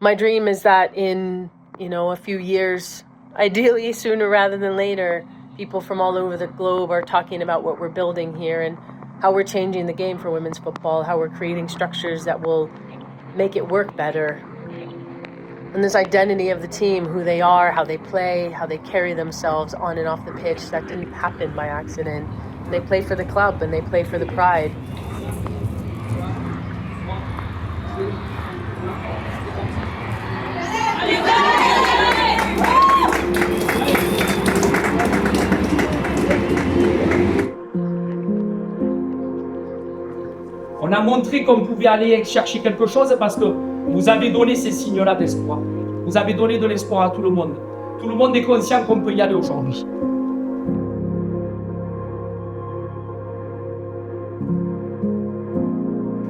My dream is that in, a few years, ideally sooner rather than later, people from all over the globe are talking about what we're building here and how we're changing the game for women's football, how we're creating structures that will make it work better. And this identity of the team, who they are, how they play, how they carry themselves on and off the pitch, that didn't happen by accident. They play for the club and they play for the pride. On a montré qu'on pouvait aller chercher quelque chose parce que vous avez donné ces signes-là d'espoir. Vous avez donné de l'espoir à tout le monde. Tout le monde est conscient qu'on peut y aller aujourd'hui.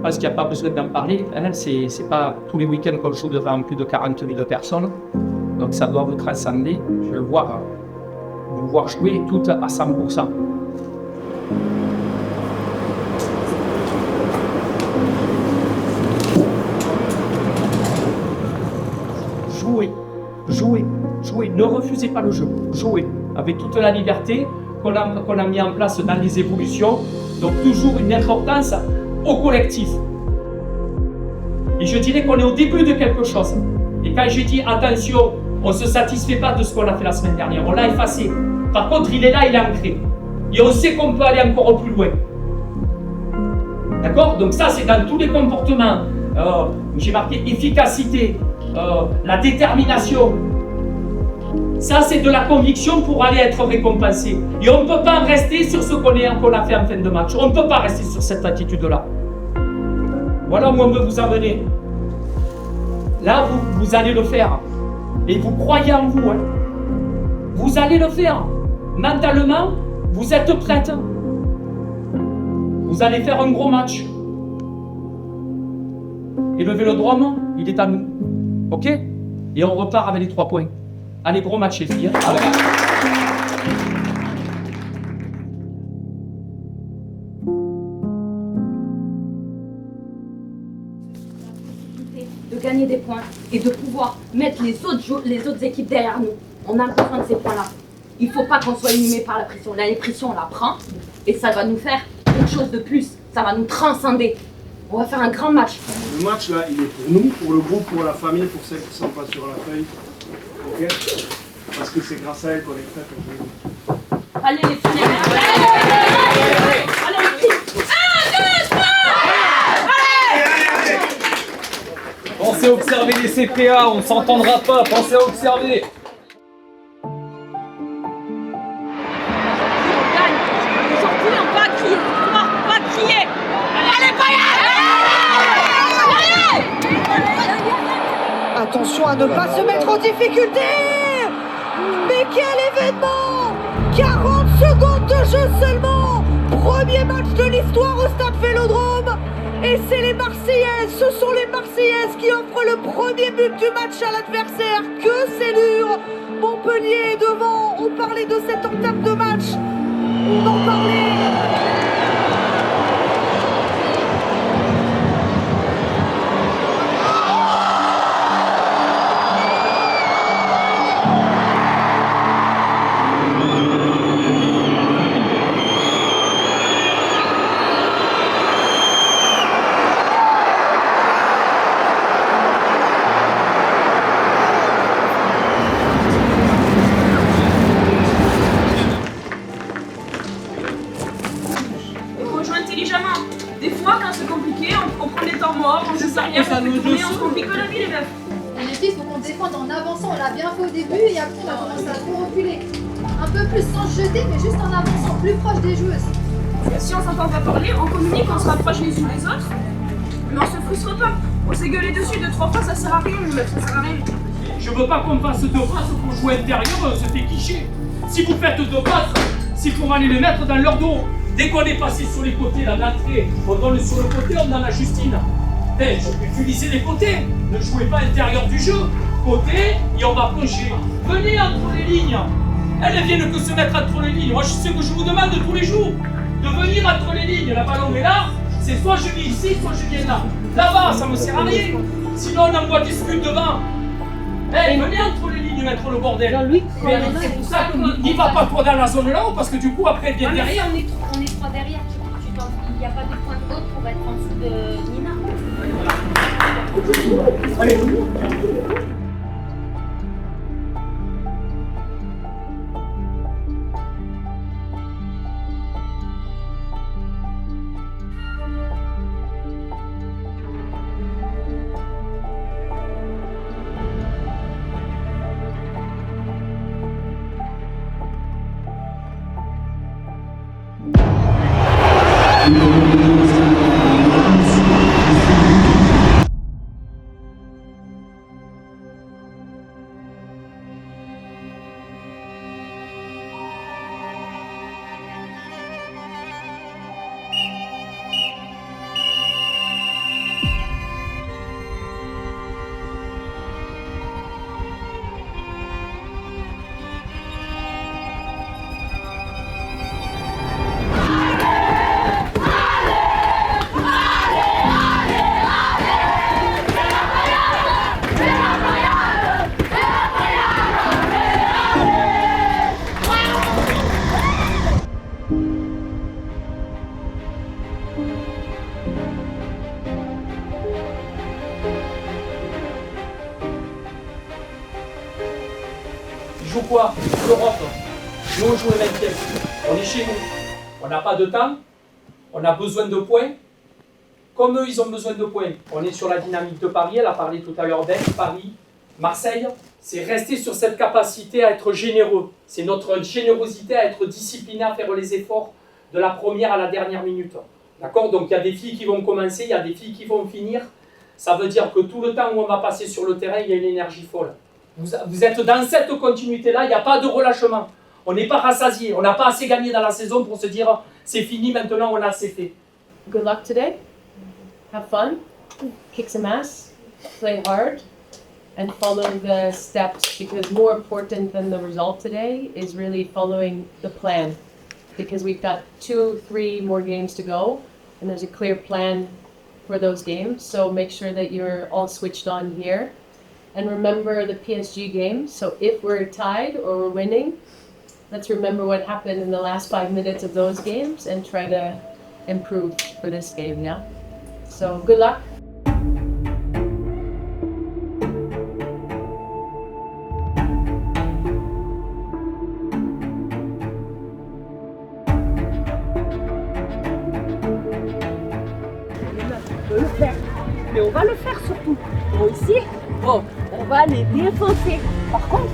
Parce qu'il n'y a pas besoin d'en parler. Hein, c'est pas tous les week-ends qu'on joue devant plus de 40 000 personnes. Donc ça doit vous transcender. Je veux vous voir jouer tout à 100%. Jouez, ne refusez pas le jeu, jouez avec toute la liberté qu'on a mis en place dans les évolutions, donc toujours une importance au collectif. Et je dirais qu'on est au début de quelque chose. Et quand j'ai dit attention, on ne se satisfait pas de ce qu'on a fait la semaine dernière, on l'a effacé. Par contre, il est là, il est ancré. Et on sait qu'on peut aller encore plus loin. D'accord? Donc ça, c'est dans tous les comportements. J'ai marqué efficacité, la détermination. Ça, c'est de la conviction pour aller être récompensé. Et on ne peut pas rester sur ce qu'on a fait en fin de match. On ne peut pas rester sur cette attitude-là. Voilà où on veut vous amener. Là, vous allez le faire. Et vous croyez en vous. Hein. Vous allez le faire. Mentalement, vous êtes prête. Vous allez faire un gros match. Et le Vélodrome, il est à nous. Ok? Et on repart avec les 3 points. Allez, gros match les filles. Allez. De gagner des points et de pouvoir mettre les autres équipes derrière nous. On a besoin de ces points-là. Il ne faut pas qu'on soit inhumé par la pression. Là, les pressions, on la prend et ça va nous faire quelque chose de plus. Ça va nous transcender. On va faire un grand match. Le match, là, il est pour nous, pour le groupe, pour la famille, pour celles qui ne sont pas sur la feuille. Ok? Parce que c'est grâce à elles qu'on est prêts pour jouer. Allez, les filles! Allez, les filles! 1, 2, 3! Pensez à observer les CPA, on ne s'entendra pas, pensez à observer. Attention à ne pas se mettre en difficulté. Mais quel événement! 40 secondes de jeu seulement. Premier match de l'histoire au Stade Vélodrome. Et c'est les Marseillaises, ce sont les Marseillaises qui offrent le premier but du match à l'adversaire. Que c'est dur! Montpellier est devant. On parlait de cette entame de match. On en parlait. Des fois, quand c'est compliqué, on prend des temps morts, on joue rien, on se complique la vie, les meufs. Les filles, il faut qu'on défende en avançant. On l'a bien fait au début et après, on a commencé à trop reculer. Un peu plus sans se jeter, mais juste en avançant, plus proche des joueuses. Si on s'entend pas parler, on communique, on se rapproche les unes des autres, mais on se frustre pas. On s'est gueulé dessus 2-3 fois, ça sert à rien, les meufs, ça sert à rien. Je veux pas qu'on fasse 2 passes pour jouer intérieur, se fait quicher. Si vous faites 2 passes, c'est pour aller les mettre dans leur dos. Dès qu'on est passé sur les côtés, là, d'entrée, on donne sur le côté, on donne à Justine. Utilisez les côtés, ne jouez pas intérieur du jeu. Côté, et on va plonger. Venez entre les lignes. Elles ne viennent que se mettre entre les lignes. Moi, c'est ce que je vous demande tous les jours. De venir entre les lignes. La ballon est là, c'est soit je viens ici, soit je viens là. Là-bas, ça ne me sert à rien. Sinon, on envoie des scuds devant. Eh, venez entre les lignes mettre le bordel. Mais c'est pour ça que n'y va pas toi dans la zone là-haut, parce que du coup, après, viens derrière. On est trois derrière. Il n'y a pas de point de haute pour être en dessous de Nina. Allez. Ils jouent quoi? L'Europe. Nous, on joue le 20e. On est chez nous. On n'a pas de temps. On a besoin de points. Comme eux, ils ont besoin de points. On est sur la dynamique de Paris. Elle a parlé tout à l'heure d'elle. Paris, Marseille. C'est rester sur cette capacité à être généreux. C'est notre générosité à être discipliné, à faire les efforts de la première à la dernière minute. D'accord? Donc, il y a des filles qui vont commencer, il y a des filles qui vont finir. Ça veut dire que tout le temps où on va passer sur le terrain, il y a une énergie folle. Vous êtes dans cette continuité-là, il n'y a pas de relâchement. On n'est pas rassasié, on n'a pas assez gagné dans la saison pour se dire c'est fini, maintenant on a assez fait. Good luck today. Have fun. Kick some ass. Play hard. And follow the steps, because more important than the result today is really following the plan. Because we've got 2-3 more games to go, and there's a clear plan for those games. So make sure that you're all switched on here. And remember the PSG game. So if we're tied or we're winning, let's remember what happened in the last 5 minutes of those games and try to improve for this game, yeah? So good luck. On peut le faire, mais on va le faire surtout. Moi aussi, bon, on va les défoncer. Par contre,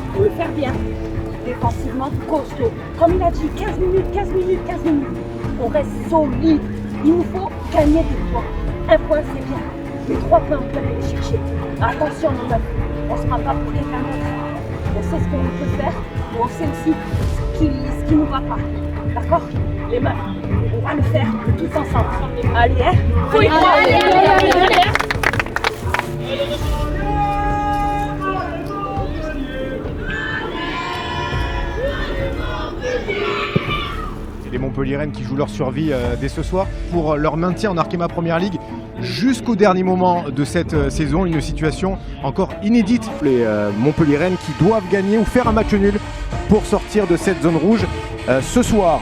il faut le faire bien. Défensivement, costaud. Comme il a dit, 15 minutes, 15 minutes, 15 minutes. On reste solide. Il nous faut gagner des points. Un point, c'est bien. Mais 3 points, on peut aller les chercher. Attention, nos meufs. On se prend pas pour quelqu'un d'autre. On sait ce qu'on peut faire, mais on sait aussi ce qui nous va pas. D'accord? Les meufs, on va le faire tous ensemble. Allez, hein? Allez. Les Montpelliéraines qui jouent leur survie dès ce soir pour leur maintien en Arkema Première Ligue jusqu'au dernier moment de cette saison. Une situation encore inédite. Les Montpelliéraines qui doivent gagner ou faire un match nul pour sortir de cette zone rouge ce soir.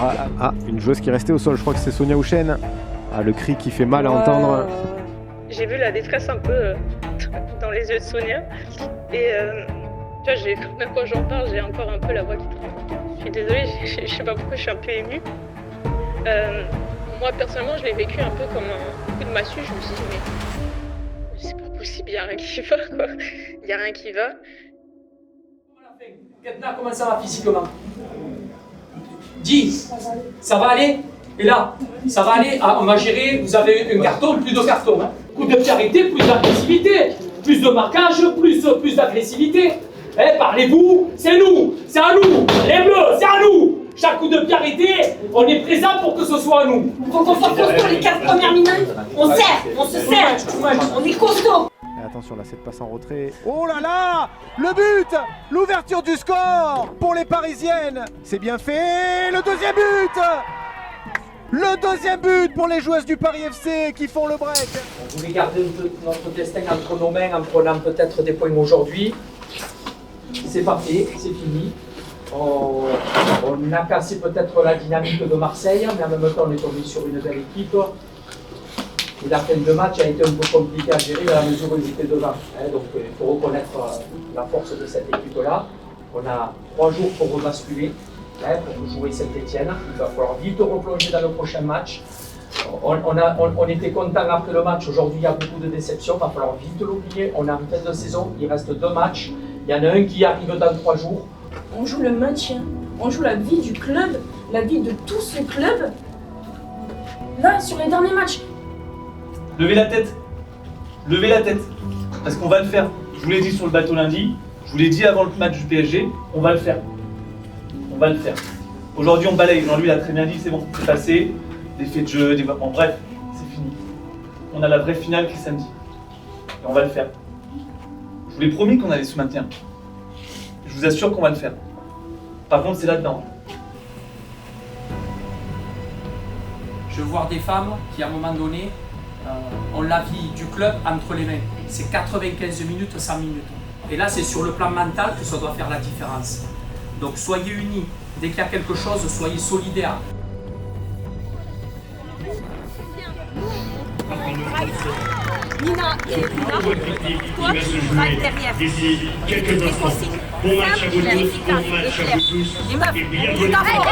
Une joueuse qui est restée au sol, je crois que c'est Sonia Houchen. Le cri qui fait mal à entendre. J'ai vu la détresse un peu dans les yeux de Sonia. Et tu vois, même quand j'en parle, j'ai encore un peu la voix qui tremble. Je suis désolée, je sais pas pourquoi je suis un peu émue. Moi, personnellement, je l'ai vécu un peu comme un coup de massue. Je me suis dit, mais c'est pas possible, il n'y a rien qui va, quoi. Il n'y a rien qui va. Ketna, comment ça va physiquement? Dis, ça va aller? Et là, ça va aller? On va gérer, vous avez un carton, plus de cartons. Hein. Coup de pied arrêté, plus d'agressivité. Plus de marquage, plus d'agressivité. Eh, parlez-vous, c'est nous, c'est à nous, les bleus, c'est à nous. Chaque coup de pied arrêté, on est présent pour que ce soit à nous. Faut qu'on soit costaud les 15 premières minutes. On serre, on se serre, on est costaud. Et attention là, cette passe en retrait. Oh là là, le but, l'ouverture du score pour les Parisiennes. C'est bien fait, le deuxième but. Le deuxième but pour les joueuses du Paris FC qui font le break. On voulait garder un peu notre destin entre nos mains en prenant peut-être des points aujourd'hui. C'est pas fait, c'est fini. On a cassé peut-être la dynamique de Marseille, mais en même temps on est tombé sur une belle équipe. Et la fin de match a été un peu compliquée à gérer à la mesure où ils étaient devant. Donc il faut reconnaître la force de cette équipe-là. On a 3 jours pour rebasculer, pour jouer Saint-Etienne. Il va falloir vite replonger dans le prochain match. On était content après le match. Aujourd'hui, il y a beaucoup de déceptions. Il va falloir vite l'oublier. On est en fin de saison. Il reste 2 matchs. Il y en a un qui arrive dans 3 jours. On joue le maintien, on joue la vie du club, la vie de tout ce club. Là, sur les derniers matchs. Levez la tête. Levez la tête. Parce qu'on va le faire. Je vous l'ai dit sur le bateau lundi. Je vous l'ai dit avant le match du PSG. On va le faire. On va le faire. Aujourd'hui, on balaye. Jean-Louis l'a très bien dit. C'est bon. C'est passé. Des faits de jeu, bon, bref. C'est fini. On a la vraie finale qui est samedi. Et on va le faire. Je vous l'ai promis qu'on allait se maintenir. Je vous assure qu'on va le faire. Par contre, c'est là-dedans. Je veux voir des femmes qui, à un moment donné, ont la vie du club entre les mains. C'est 95 minutes, 100 minutes. Et là, c'est sur le plan mental que ça doit faire la différence. Donc, soyez unis. Dès qu'il y a quelque chose, soyez solidaires. Nina et Lina, toi tu vas derrière. D'ici quelques instants. Bon match à vous tous, bon match à vous tous. Les meufs, Et bien on est d'accord.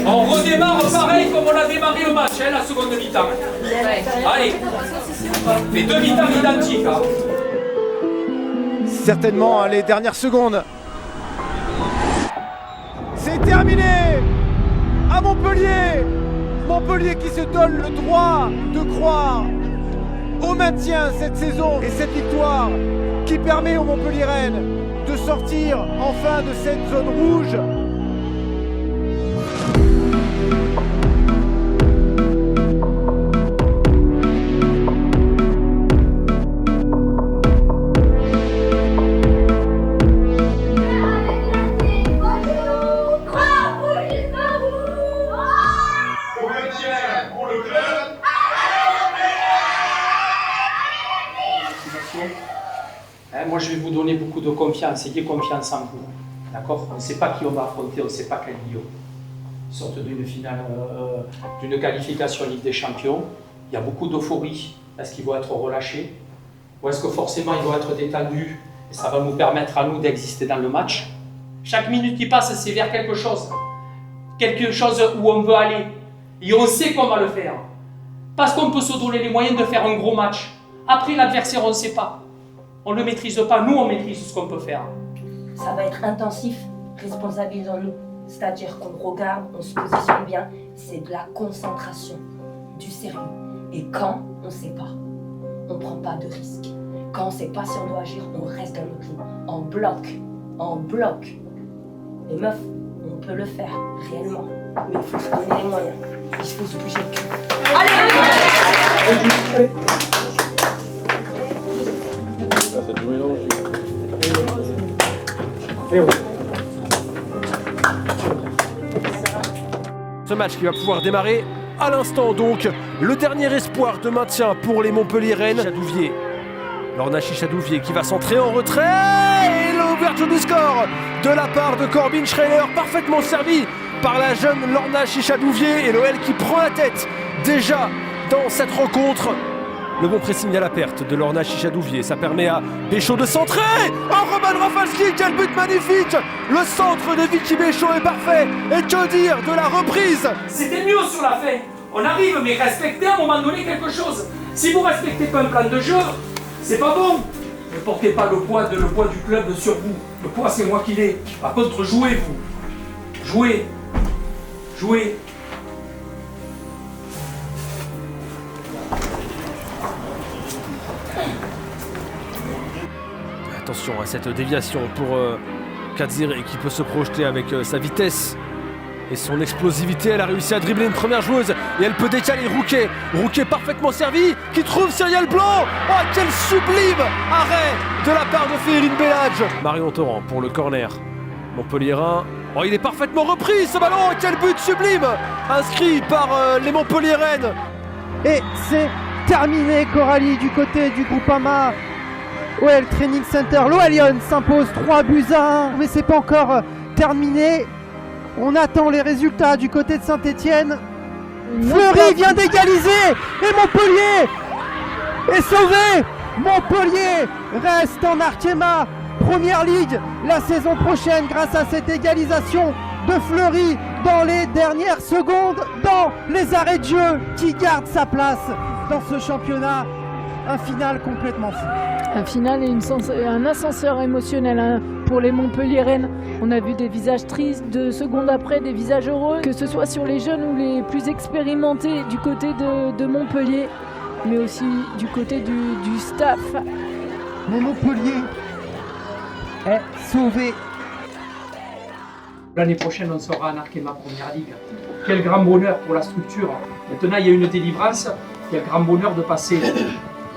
On redémarre pareil comme on a démarré le match, la seconde mi-temps. Allez, les 2 mi-temps identiques. Certainement les dernières secondes. C'est terminé à Montpellier. Montpellier qui se donne le droit de croire au maintien cette saison et cette victoire qui permet aux Montpelliéraines de sortir enfin de cette zone rouge. Moi, je vais vous donner beaucoup de confiance. Ayez confiance en vous. D'accord? On ne sait pas qui on va affronter, on ne sait pas quel lieu. Ils sortent d'une finale, d'une qualification Ligue des Champions. Il y a beaucoup d'euphorie. Est-ce qu'ils vont être relâchés? Ou est-ce que forcément ils vont être détendus et ça va nous permettre à nous d'exister dans le match? Chaque minute qui passe, c'est vers quelque chose. Quelque chose où on veut aller. Et on sait qu'on va le faire. Parce qu'on peut se donner les moyens de faire un gros match. Après, l'adversaire, on ne sait pas. On ne le maîtrise pas. Nous, on maîtrise ce qu'on peut faire. Ça va être intensif, responsabilisons-nous. C'est-à-dire qu'on regarde, on se positionne bien. C'est de la concentration, du sérieux. Et quand on ne sait pas, on ne prend pas de risques. Quand on ne sait pas si on doit agir, on reste dans notre ligne. En bloc, en bloc. Les meufs, on peut le faire, réellement. Mais il faut se donner les moyens. Il faut se bouger le cul. Allez! Ce match qui va pouvoir démarrer à l'instant donc. Le dernier espoir de maintien pour les Montpelliéraines. Chadouvier. Lorna Chichadouvier qui va centrer en retrait. Et l'ouverture du score de la part de Corbin Schreiner. Parfaitement servi par la jeune Lorna Chichadouvier. Et l'OL qui prend la tête déjà dans cette rencontre. Le bon pressing à la perte de Lorna Chichadouvier. Ça permet à Béchaud de centrer. Oh, Roman Rafalski, quel but magnifique! Le centre de Vicky Béchaud est parfait. Et que dire de la reprise? C'était mieux sur la fin. On arrive, mais respectez à un moment donné quelque chose. Si vous respectez pas un plan de jeu, c'est pas bon. Ne portez pas le poids du club sur vous. Le poids, c'est moi qui l'ai. Par contre, jouez-vous. Jouez. Jouez. Attention à cette déviation pour Kadziré qui peut se projeter avec sa vitesse et son explosivité. Elle a réussi à dribbler une première joueuse et elle peut décaler Rouquet. Rouquet parfaitement servi qui trouve Cyrielle Blanc. Oh, quel sublime arrêt de la part de Férine Belladj. Marion Torrent pour le corner. Montpellierin. Oh, il est parfaitement repris ce ballon. Quel but sublime inscrit par les Montpellierennes. Et c'est terminé, Coralie, du côté du Groupama OL Training Center. L'OL Lyon s'impose 3-1, mais c'est pas encore terminé. On attend les résultats du côté de Saint-Etienne. Fleury vient d'égaliser et Montpellier est sauvé. Montpellier reste en Arkema Première Ligue la saison prochaine grâce à cette égalisation de Fleury dans les dernières secondes, dans les arrêts de jeu, qui garde sa place dans ce championnat. Un final complètement fou. Un final et un ascenseur émotionnel hein, pour les Montpellierennes. On a vu des visages tristes, 2 secondes après des visages heureux, que ce soit sur les jeunes ou les plus expérimentés du côté de Montpellier, mais aussi du côté du staff. Mais Montpellier est sauvé. L'année prochaine, on sera en Arkema Première Ligue. Quel grand bonheur pour la structure. Maintenant, il y a une délivrance. Quel grand bonheur de passer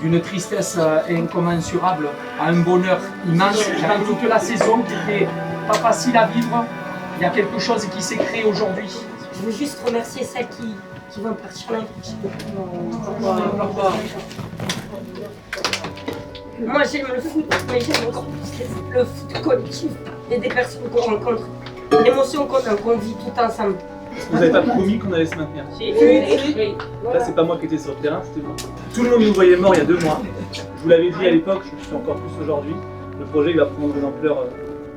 d'une tristesse incommensurable à un bonheur immense. Dans toute la saison qui n'était pas facile à vivre, il y a quelque chose qui s'est créé aujourd'hui. Je veux juste remercier celles qui vont partir l'année prochaine. Moi j'aime le foot, mais j'aime encore plus le foot collectif et des personnes qu'on rencontre, l'émotion qu'on vit tout ensemble. Vous n'avez pas promis qu'on allait se maintenir? Oui. Là, c'est pas moi qui étais sur le terrain, c'était moi. Tout le monde nous voyait mort il y a 2 mois. Je vous l'avais dit à l'époque, je le suis encore plus aujourd'hui. Le projet il va prendre une ampleur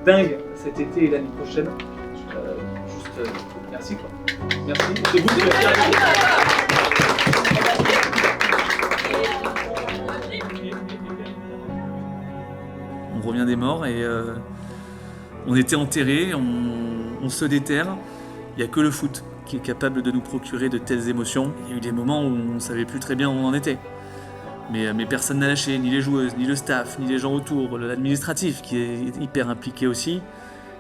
dingue cet été et l'année prochaine. Merci quoi. Merci. C'est vous qui l'avez fait. On revient des morts et on était enterrés, on se déterre. Il n'y a que le foot qui est capable de nous procurer de telles émotions. Il y a eu des moments où on ne savait plus très bien où on en était. Mais personne n'a lâché, ni les joueuses, ni le staff, ni les gens autour, l'administratif qui est hyper impliqué aussi.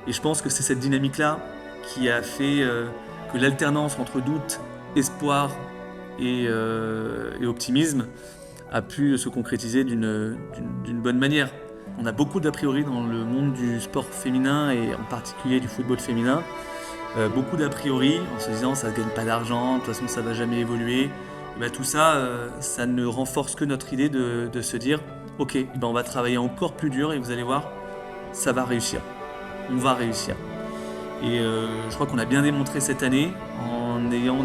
Et je pense que c'est cette dynamique-là qui a fait que l'alternance entre doute, espoir et optimisme a pu se concrétiser d'une bonne manière. On a beaucoup d'a priori dans le monde du sport féminin et en particulier du football féminin. Beaucoup d'a priori en se disant ça ne gagne pas d'argent, de toute façon ça ne va jamais évoluer. Et ben, tout ça, ça ne renforce que notre idée de se dire ok, ben, on va travailler encore plus dur et vous allez voir, ça va réussir. On va réussir. Et je crois qu'on a bien démontré cette année en ayant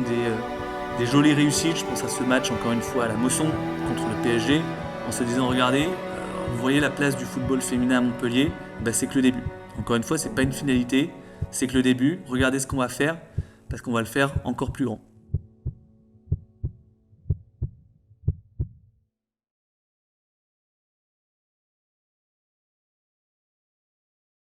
des jolies réussites. Je pense à ce match encore une fois à la Mosson contre le PSG en se disant regardez, vous voyez la place du football féminin à Montpellier, ben, c'est que le début. Encore une fois, c'est pas une finalité. C'est que le début, regardez ce qu'on va faire, parce qu'on va le faire encore plus grand.